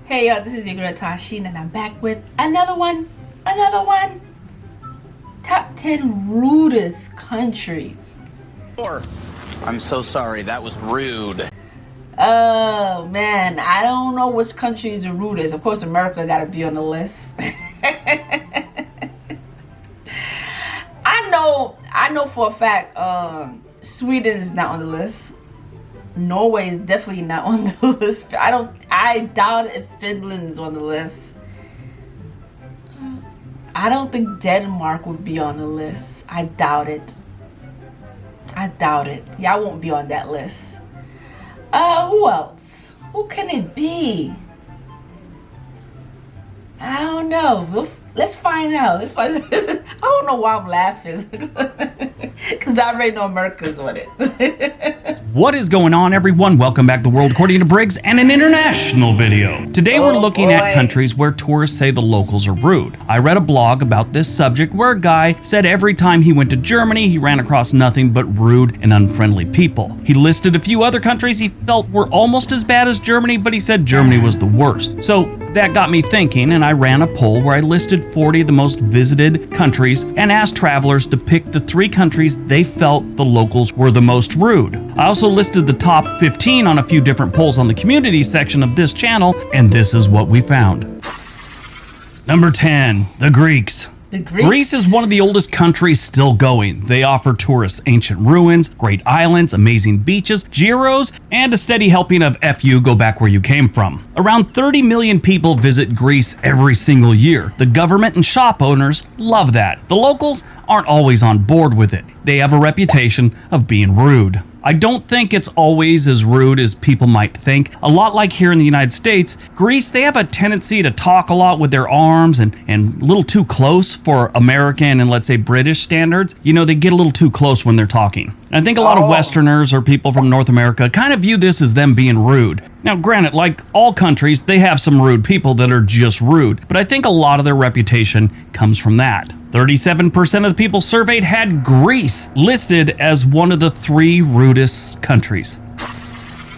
Hey y'all, this is your girl Tysheen and I'm back with another one. Top 10 rudest countries. I'm so sorry, that was rude. Oh man, I don't know which country is the rudest. Of course, America gotta be on the list. I know for a fact Sweden is not on the list. Norway is definitely not on the list. I doubt if Finland is on the list. I don't think Denmark would be on the list. I doubt it. Y'all won't be on that list. Who else? Who can it be? I don't know. Let's find out. I don't know why I'm laughing. Because I already know America's on it. What is going on, everyone? Welcome back to World According to Briggs and an international video. Today we're looking at countries where tourists say the locals are rude. I read a blog about this subject where a guy said every time he went to Germany, he ran across nothing but rude and unfriendly people. He listed a few other countries he felt were almost as bad as Germany, but he said Germany was the worst. So that got me thinking, and I ran a poll where I listed 40 of the most visited countries and asked travelers to pick the 3 countries they felt the locals were the most rude. I also listed the top 15 on a few different polls on the community section of this channel, and this is what we found. Number 10, the Greeks. Greece is one of the oldest countries still going. They offer tourists ancient ruins, great islands, amazing beaches, gyros, and a steady helping of FU go back where you came from. Around 30 million people visit Greece every single year. The government and shop owners love that. The locals aren't always on board with it. They have a reputation of being rude. I don't think it's always as rude as people might think. A lot like here in the United States, Greece, they have a tendency to talk a lot with their arms and a little too close for American and let's say British standards. You know, they get a little too close when they're talking. I think a lot of Westerners or people from North America kind of view this as them being rude. Now, granted, like all countries, they have some rude people that are just rude, but I think a lot of their reputation comes from that. 37% of the people surveyed had Greece listed as one of the 3 rudest countries.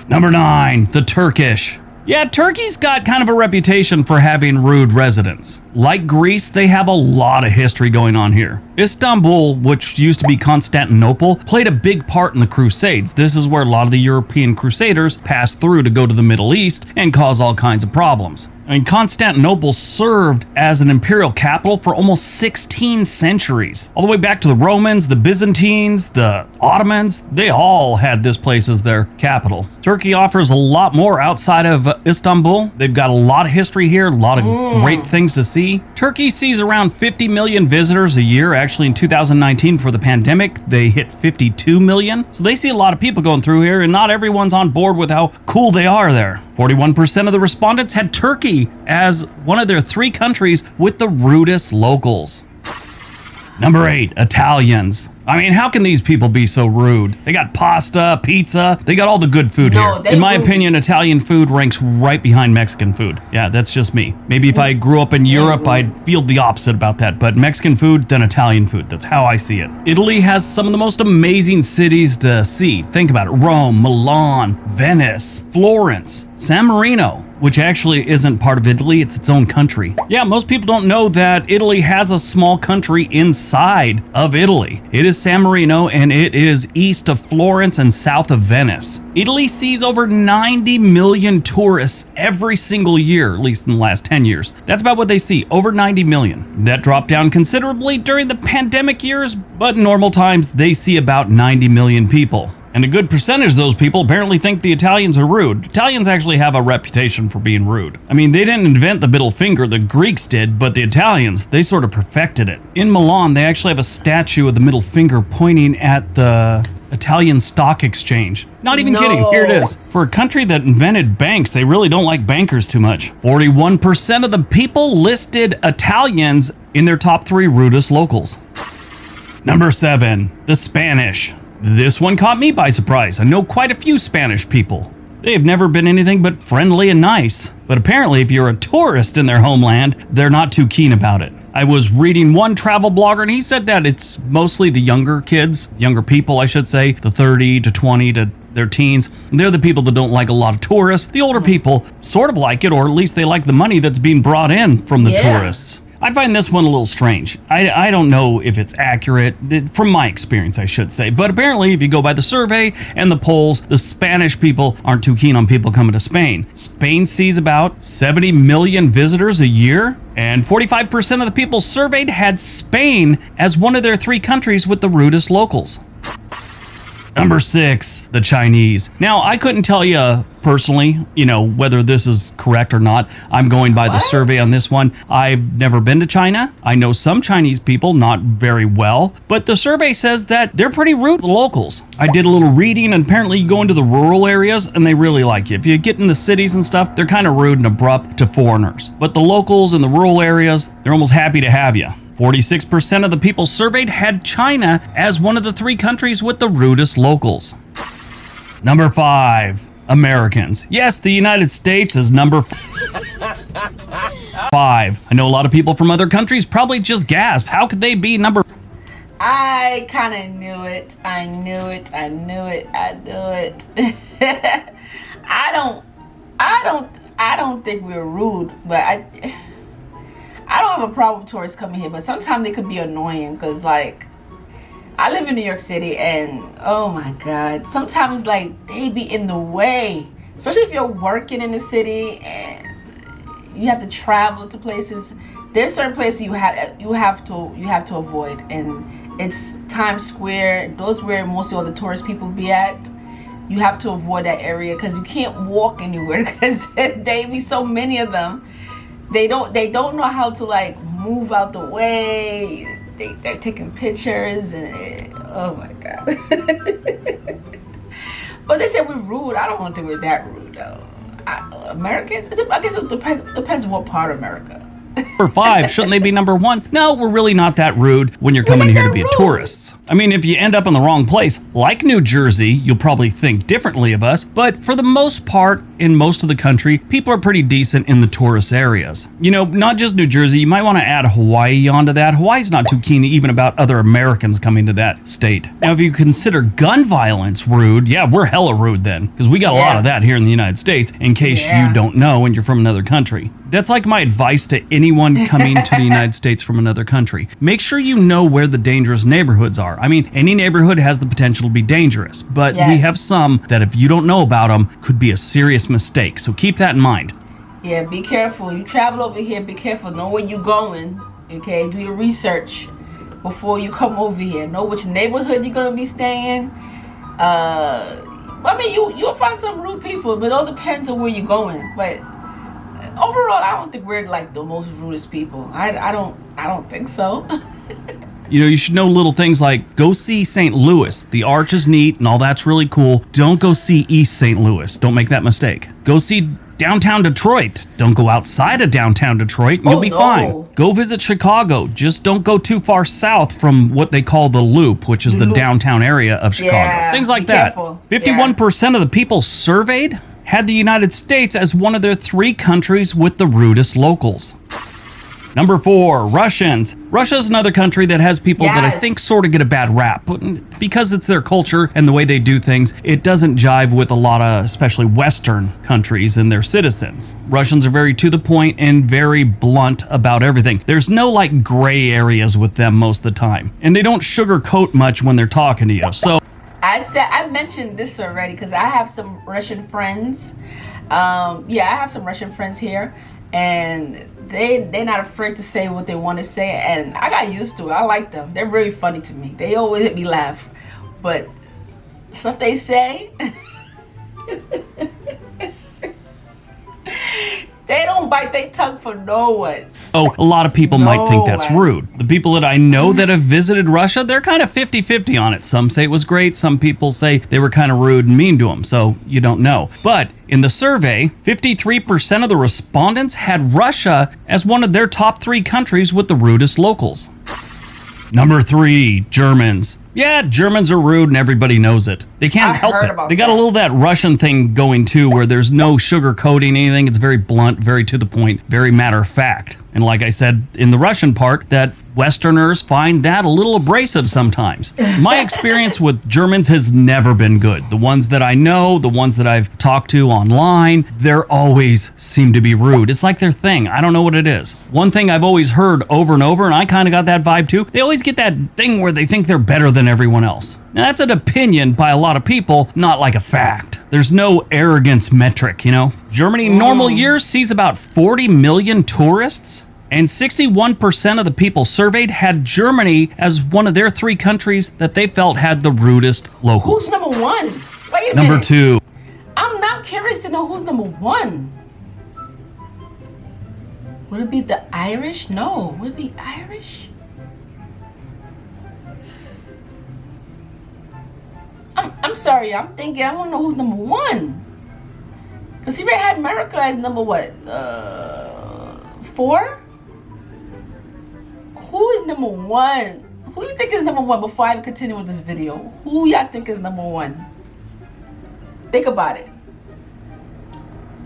Number 9, the Turkish. Yeah, Turkey's got kind of a reputation for having rude residents. Like Greece, they have a lot of history going on here. Istanbul, which used to be Constantinople, played a big part in the Crusades. This is where a lot of the European crusaders passed through to go to the Middle East and cause all kinds of problems. I mean, Constantinople served as an imperial capital for almost 16 centuries. All the way back to the Romans, the Byzantines, the Ottomans, they all had this place as their capital. Turkey offers a lot more outside of Istanbul. They've got a lot of history here, a lot of great things to see. Turkey sees around 50 million visitors a year. Actually, in 2019, before the pandemic, they hit 52 million. So they see a lot of people going through here, and not everyone's on board with how cool they are there. 41% of the respondents had Turkey as one of their 3 countries with the rudest locals. Number 8, Italians. I mean, how can these people be so rude? They got pasta, pizza, they got all the good food here. In my opinion, Italian food ranks right behind Mexican food. Yeah, that's just me. Maybe if I grew up in Europe, I'd feel the opposite about that. But Mexican food, then Italian food. That's how I see it. Italy has some of the most amazing cities to see. Think about it. Rome, Milan, Venice, Florence, San Marino, which actually isn't part of Italy, it's its own country. Yeah, most people don't know that Italy has a small country inside of Italy. It is San Marino, and it is east of Florence and south of Venice. Italy sees over 90 million tourists every single year, at least in the last 10 years. That's about what they see, over 90 million. That dropped down considerably during the pandemic years, but in normal times, they see about 90 million people. And a good percentage of those people apparently think the Italians are rude. Italians actually have a reputation for being rude. I mean, they didn't invent the middle finger, the Greeks did, but the Italians, they sort of perfected it. In Milan, they actually have a statue of the middle finger pointing at the Italian Stock Exchange. Not even kidding, here it is. For a country that invented banks, they really don't like bankers too much. 41% of the people listed Italians in their top 3 rudest locals. Number 7, the Spanish. This one caught me by surprise. I know quite a few Spanish people. They have never been anything but friendly and nice. But apparently, if you're a tourist in their homeland, they're not too keen about it. I was reading one travel blogger, and he said that it's mostly the younger kids, younger people, I should say, the 30 to 20 to They're teens. They're the people that don't like a lot of tourists. The older people sort of like it, or at least they like the money that's being brought in from the tourists. I find this one a little strange. I don't know if it's accurate, from my experience, I should say. But apparently, if you go by the survey and the polls, the Spanish people aren't too keen on people coming to Spain. Spain sees about 70 million visitors a year, and 45% of the people surveyed had Spain as one of their 3 countries with the rudest locals. Number 6, the Chinese. Now, I couldn't tell you personally, whether this is correct or not. I'm going by the survey on this one. I've never been to China. I know some Chinese people, not very well, but the survey says that they're pretty rude to the locals. I did a little reading, and apparently you go into the rural areas and they really like you. If you get in the cities and stuff, they're kind of rude and abrupt to foreigners. But the locals in the rural areas, they're almost happy to have you. 46% of the people surveyed had China as one of the 3 countries with the rudest locals. Number 5, Americans. Yes, the United States is number 5. I know a lot of people from other countries probably just gasp. How could they be number? I kind of knew it. I knew it. I don't think we're rude, but I don't have a problem with tourists coming here, but sometimes they could be annoying because, like, I live in New York City and, oh my God, sometimes, like, they be in the way. Especially if you're working in the city and you have to travel to places. There's certain places you have to avoid, and it's Times Square. Those where most of all the tourist people be at. You have to avoid that area because you can't walk anywhere because they be so many of them. They don't know how to, like, move out the way. They're taking pictures and oh my God. But they said we're rude. I don't think we're that rude though. Americans, I guess it depends what part of America. Number 5, shouldn't they be number 1? No, we're really not that rude when you're coming here to be a tourist. I mean, if you end up in the wrong place, like New Jersey, you'll probably think differently of us, but for the most part, in most of the country, people are pretty decent in the tourist areas. Not just New Jersey, you might want to add Hawaii onto that. Hawaii's not too keen even about other Americans coming to that state. Now, if you consider gun violence rude, yeah, we're hella rude then, because we got a lot of that here in the United States, in case you don't know and you're from another country. That's like my advice to anyone coming to the United States from another country. Make sure you know where the dangerous neighborhoods are. I mean, any neighborhood has the potential to be dangerous, but we have some that if you don't know about them, could be a serious mistake. So keep that in mind. Yeah, be careful. You travel over here, be careful. Know where you're going, okay? Do your research before you come over here. Know which neighborhood you're going to be staying. I mean, you'll find some rude people, but it all depends on where you're going. But overall, I don't think we're like the most rudest people. I don't think so. You should know little things like go see St. Louis. The arch is neat and all that's really cool. Don't go see East St. Louis. Don't make that mistake. Go see downtown Detroit. Don't go outside of downtown Detroit and you'll be fine. Go visit Chicago. Just don't go too far south from what they call the Loop, which is the downtown area of Chicago. Yeah, things like that. Careful. 51% of the people surveyed had the United States as one of their 3 countries with the rudest locals. Number 4, Russians. Russia's another country that has people that I think sort of get a bad rap. Because it's their culture and the way they do things, it doesn't jive with a lot of, especially Western countries and their citizens. Russians are very to the point and very blunt about everything. There's no, like, gray areas with them most of the time. And they don't sugarcoat much when they're talking to you. So I mentioned this already because I have some Russian friends. I have some Russian friends here, and they're not afraid to say what they want to say, and I got used to it. I like them. They're really funny to me. They always make me laugh, but stuff they say, they don't bite their tongue for no one. Oh, a lot of people might think that's rude. The people that I know that have visited Russia, they're kind of 50-50 on it. Some say it was great. Some people say they were kind of rude and mean to them. So you don't know. But in the survey, 53% of the respondents had Russia as one of their top 3 countries with the rudest locals. Number 3, Germans. Yeah, Germans are rude and everybody knows it. They can't help it. They got a little that Russian thing going too, where there's no sugarcoating anything. It's very blunt, very to the point, very matter of fact. And like I said in the Russian part, that Westerners find that a little abrasive sometimes. My experience with Germans has never been good. The ones that I know, the ones that I've talked to online, they're always seem to be rude. It's like their thing. I don't know what it is. One thing I've always heard over and over, and I kind of got that vibe too, they always get that thing where they think they're better than everyone else. Now that's an opinion by a lot of people, not like a fact. There's no arrogance metric, you know? Germany normal years sees about 40 million tourists. And 61% of the people surveyed had Germany as one of their 3 countries that they felt had the rudest locals. Who's number 1? Wait a minute. Number 2. I'm not curious to know who's number 1. Would it be the Irish? No. Would it be Irish? I'm sorry. I'm thinking. I don't know who's number 1. Because he already had America as number what? 4? Who is number 1? Who you think is number 1 before I continue with this video? Who y'all think is number 1? Think about it.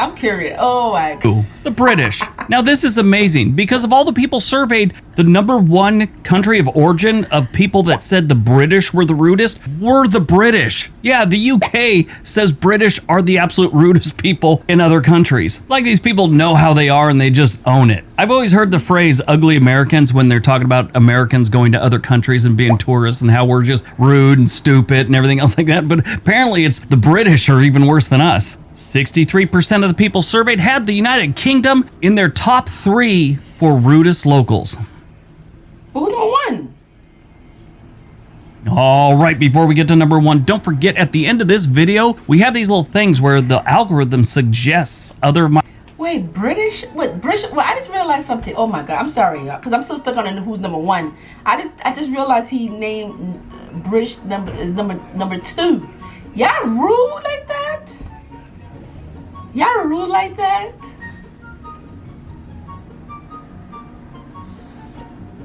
I'm curious. Oh my God. The British. Now this is amazing because of all the people surveyed, the number 1 country of origin of people that said the British were the rudest were the British. Yeah, the UK says British are the absolute rudest people in other countries. It's like these people know how they are and they just own it. I've always heard the phrase ugly Americans when they're talking about Americans going to other countries and being tourists and how we're just rude and stupid and everything else like that. But apparently it's the British are even worse than us. 63% of the people surveyed had the United Kingdom in their top 3 for rudest locals. Who's number 1? All right, before we get to number 1, don't forget at the end of this video, we have these little things where the algorithm suggests other... Wait, British? What, British? Well, I just realized something. Oh my God, I'm sorry, y'all, because I'm still stuck on who's number 1. I just realized he named British number 2. Y'all rude like that? Y'all rude like that?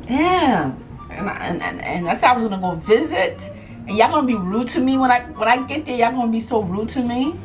Damn. And that's how I was gonna go visit. And y'all gonna be rude to me when I get there. Y'all gonna be so rude to me.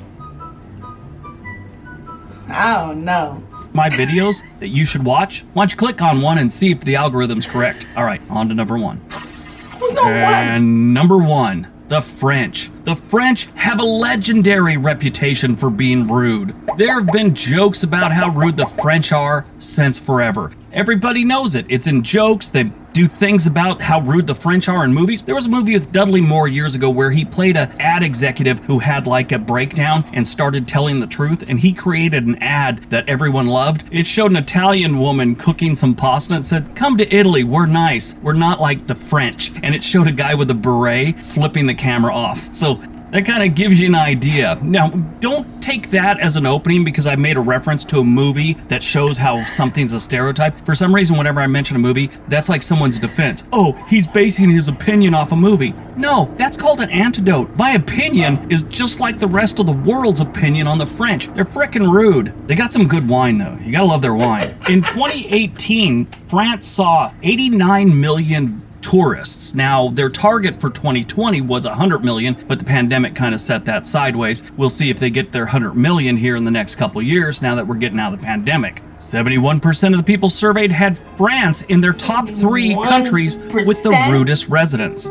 I don't know. My videos that you should watch. Why don't you click on one and see if the algorithm's correct. All right, on to number 1. Who's number 1? And number 1. The French. The French have a legendary reputation for being rude. There have been jokes about how rude the French are since forever. Everybody knows it. It's in jokes. They do things about how rude the French are in movies. There was a movie with Dudley Moore years ago where he played an ad executive who had like a breakdown and started telling the truth, and he created an ad that everyone loved. It showed an Italian woman cooking some pasta and said, "Come to Italy, we're nice. We're not like the French." And it showed a guy with a beret flipping the camera off. So that kind of gives you an idea. Now, don't take that as an opening because I made a reference to a movie that shows how something's a stereotype. For some reason, whenever I mention a movie, that's like someone's defense. Oh, he's basing his opinion off a movie. No, that's called an antidote. My opinion is just like the rest of the world's opinion on the French. They're frickin' rude. They got some good wine, though. You gotta love their wine. In 2018, France saw 89 million tourists. Now, their target for 2020 was 100 million, but the pandemic kind of set that sideways. We'll see if they get their 100 million here in the next couple years now that we're getting out of the pandemic. 71% of the people surveyed had France in their top 3 countries with the rudest residents.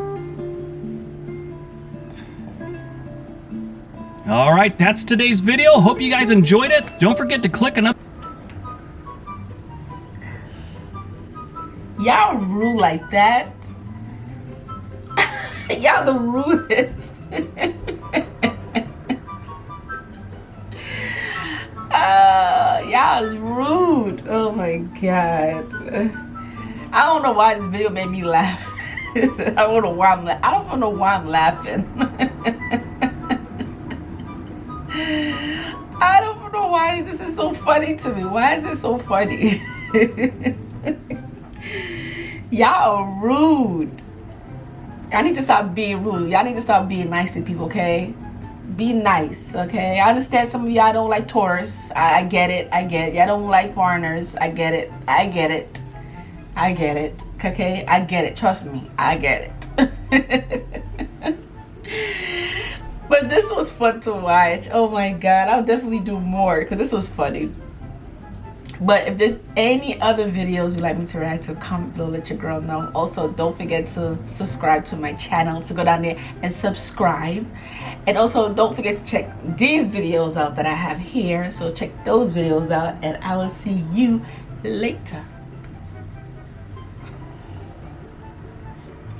All right, that's today's video. Hope you guys enjoyed it. Don't forget to click another. Y'all rude like that. Y'all the rudest. Y'all is rude. Oh my God. I don't know why this video made me laugh. I don't know why I'm I don't even know why I'm laughing. I don't know why this is so funny to me. Why is it so funny? Y'all are rude. Y'all need to stop being rude. Y'all need to stop being nice to people, okay? Be nice, okay? I understand some of y'all don't like tourists. I get it. I get it. Y'all don't like foreigners. I get it. I get it. I get it. Okay? I get it. Trust me. I get it. But this was fun to watch. Oh my God. I'll definitely do more because this was funny. But if there's any other videos you'd like me to react to, comment below, let your girl know. Also, don't forget to subscribe to my channel. So go down there and subscribe. And also, don't forget to check these videos out that I have here. So check those videos out, and I will see you later.